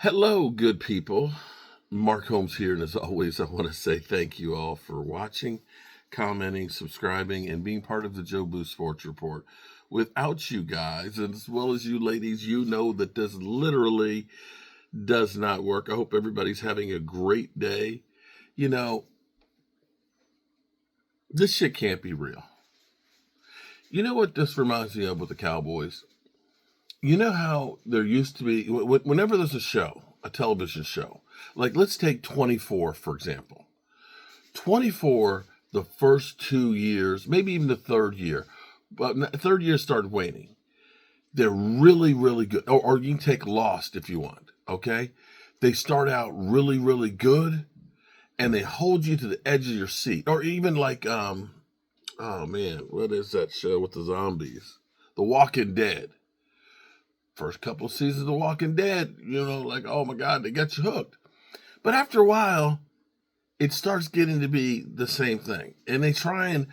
Hello, good people. Mark Holmes here, and as always, I want to say thank you all for watching, commenting, subscribing, and being part of the Joe Boo Sports Report. Without you guys, and as well as you ladies, you know that this literally does not work. I hope everybody's having a great day. You know, this shit can't be real. You know what this reminds me of with the Cowboys? You know how there used to be, whenever there's a show, a television show, like let's take 24, for example. 24, the first 2 years, maybe even the third year, but the third year started waning. They're really, really good. Or you can take Lost if you want, okay? They start out really, really good, and they hold you to the edge of your seat. Or even like, oh man, what is that show with the zombies? The Walking Dead. First couple of seasons of The Walking Dead, like, oh my God, they get you hooked. But after a while, it starts getting to be the same thing. And they try and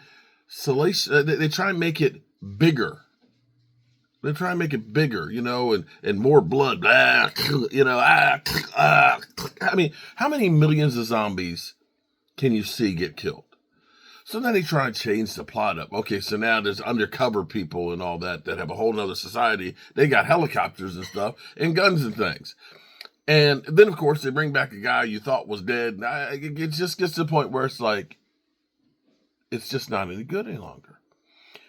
they try and make it bigger. They try and make it bigger, and more blood. I mean, how many millions of zombies can you see get killed? So then they try and change the plot up. Okay, so now there's undercover people and all that have a whole nother society. They got helicopters and stuff and guns and things. And then, of course, they bring back a guy you thought was dead. It just gets to the point where it's like, it's just not any good any longer.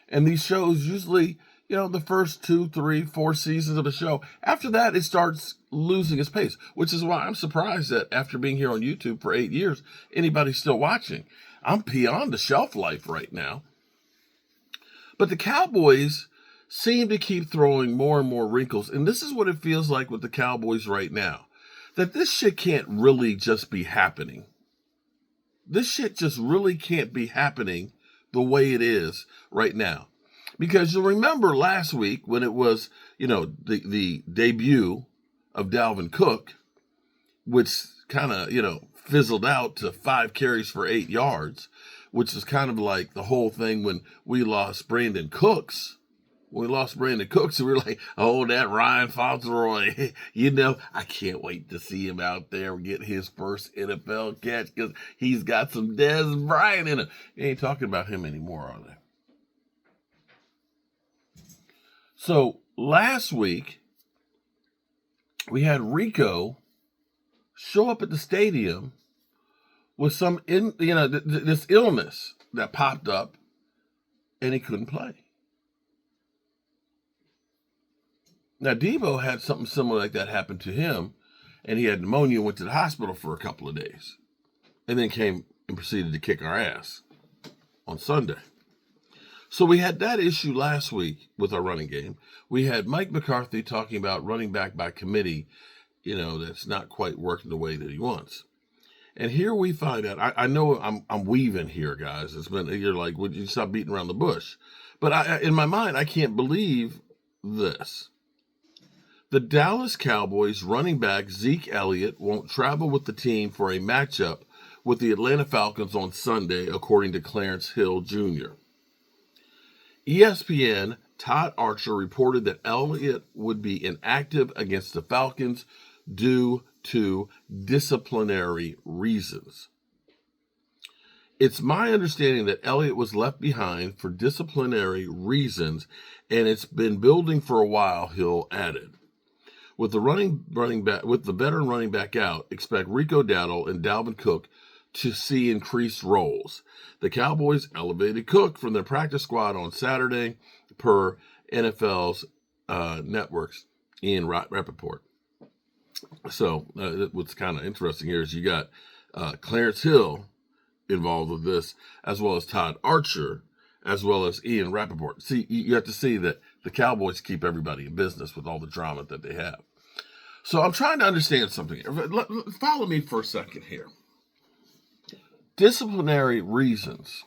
And these shows usually, the first 2, 3, 4 seasons of the show, after that, it starts losing its pace, which is why I'm surprised that after being here on YouTube for 8 years, anybody's still watching. I'm beyond the shelf life right now. But the Cowboys seem to keep throwing more and more wrinkles. And this is what it feels like with the Cowboys right now. That this shit can't really just be happening. This shit just really can't be happening the way it is right now. Because you'll remember last week when it was, the debut of Dalvin Cook, which kind of, fizzled out to 5 carries for 8 yards, which is kind of like the whole thing when we lost Brandon Cooks. When we lost Brandon Cooks, and we were like, oh, that Ryan Fauntleroy, I can't wait to see him out there get his first NFL catch because he's got some Dez Bryant in him. They ain't talking about him anymore, are they? So last week, we had Rico show up at the stadium with this illness that popped up, and he couldn't play. Now, Debo had something similar like that happen to him, and he had pneumonia, went to the hospital for a couple of days, and then came and proceeded to kick our ass on Sunday. So we had that issue last week with our running game. We had Mike McCarthy talking about running back by committee, that's not quite working the way that he wants. And here we find out, I know I'm weaving here, guys. You're like, would you stop beating around the bush? But in my mind, I can't believe this. The Dallas Cowboys running back Zeke Elliott won't travel with the team for a matchup with the Atlanta Falcons on Sunday, according to Clarence Hill Jr. ESPN Todd Archer reported that Elliott would be inactive against the Falcons due to disciplinary reasons. It's my understanding that Elliott was left behind for disciplinary reasons, and it's been building for a while, Hill added. With the veteran running back out, expect Rico Dowdle and Dalvin Cook to see increased roles. The Cowboys elevated Cook from their practice squad on Saturday, per NFL's networks Ian Rappaport. So what's kind of interesting here is you got Clarence Hill involved with this, as well as Todd Archer, as well as Ian Rappaport. See, you have to see that the Cowboys keep everybody in business with all the drama that they have. So I'm trying to understand something here. Follow me for a second here. Disciplinary reasons.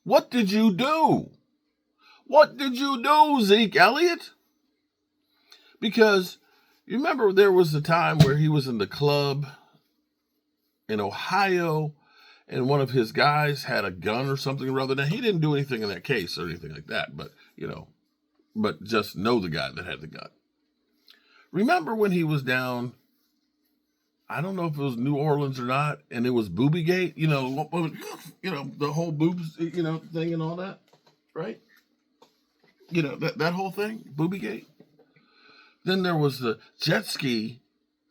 What did you do? What did you do, Zeke Elliott? Because you remember there was a time where he was in the club in Ohio and one of his guys had a gun or something or other. Now, he didn't do anything in that case or anything like that, but, but just know the guy that had the gun. Remember when he was down, I don't know if it was New Orleans or not, and it was Boobygate, the whole boobs, thing and all that, right? That whole thing, Boobygate. Then there was the jet ski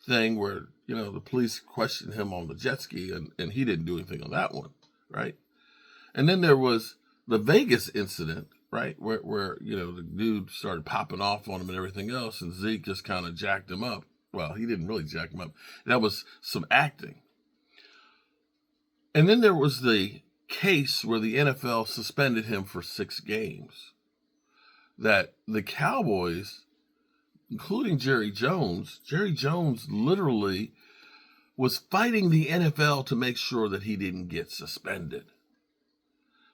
thing where, the police questioned him on the jet ski and he didn't do anything on that one, right? And then there was the Vegas incident, right? Where the dude started popping off on him and everything else, and Zeke just kind of jacked him up. Well, he didn't really jack him up. That was some acting. And then there was the case where the NFL suspended him for 6 games. That the Cowboys, including Jerry Jones literally was fighting the NFL to make sure that he didn't get suspended.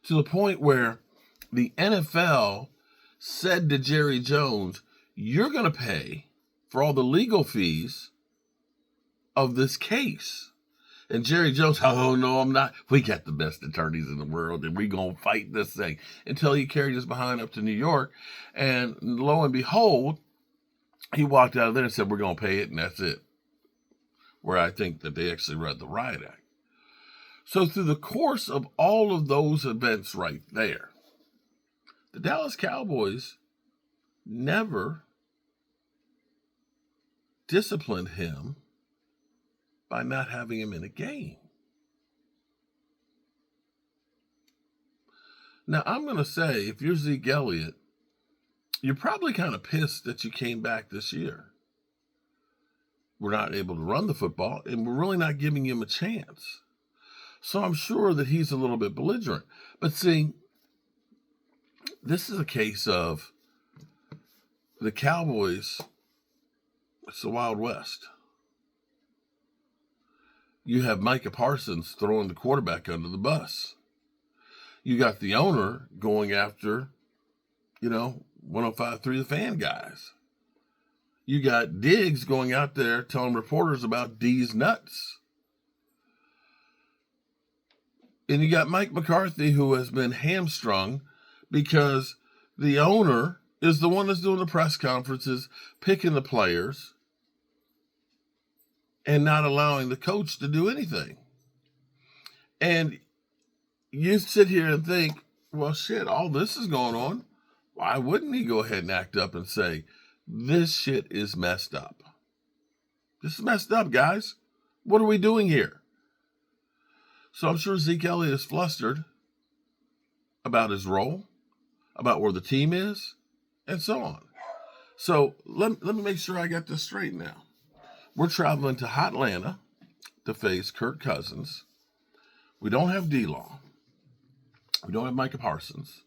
To the point where the NFL said to Jerry Jones, you're going to pay for all the legal fees of this case. And Jerry Jones, oh, no, I'm not. We got the best attorneys in the world, and we're going to fight this thing. Until he carried his behind up to New York. And lo and behold, he walked out of there and said, we're going to pay it, and that's it. Where I think that they actually read the riot act. So through the course of all of those events right there, the Dallas Cowboys never disciplined him by not having him in a game. Now, I'm going to say, if you're Zeke Elliott, you're probably kind of pissed that you came back this year. We're not able to run the football, and we're really not giving him a chance. So I'm sure that he's a little bit belligerent. But see, this is a case of the Cowboys. It's the Wild West. You have Micah Parsons throwing the quarterback under the bus. You got the owner going after, 105.3 The Fan guys. You got Diggs going out there telling reporters about D's nuts. And you got Mike McCarthy, who has been hamstrung because the owner is the one that's doing the press conferences, picking the players, and not allowing the coach to do anything. And you sit here and think, well, shit, all this is going on. Why wouldn't he go ahead and act up and say, this shit is messed up? This is messed up, guys. What are we doing here? So I'm sure Zeke Elliott is flustered about his role, about where the team is, and so on. So let me make sure I got this straight now. We're traveling to Hotlanta to face Kirk Cousins. We don't have D-Law. We don't have Micah Parsons.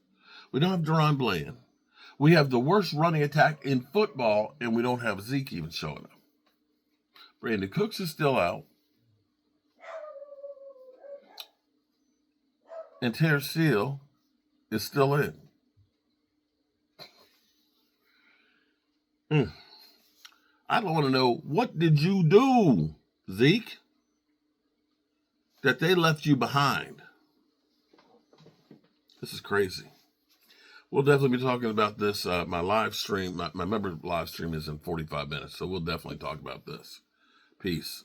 We don't have Deron Bland. We have the worst running attack in football, and we don't have Zeke even showing up. Brandon Cooks is still out. And Terrence Steele is still in. I want to know, what did you do, Zeke, that they left you behind? This is crazy. We'll definitely be talking about this. My live stream, my member live stream is in 45 minutes, so we'll definitely talk about this. Peace.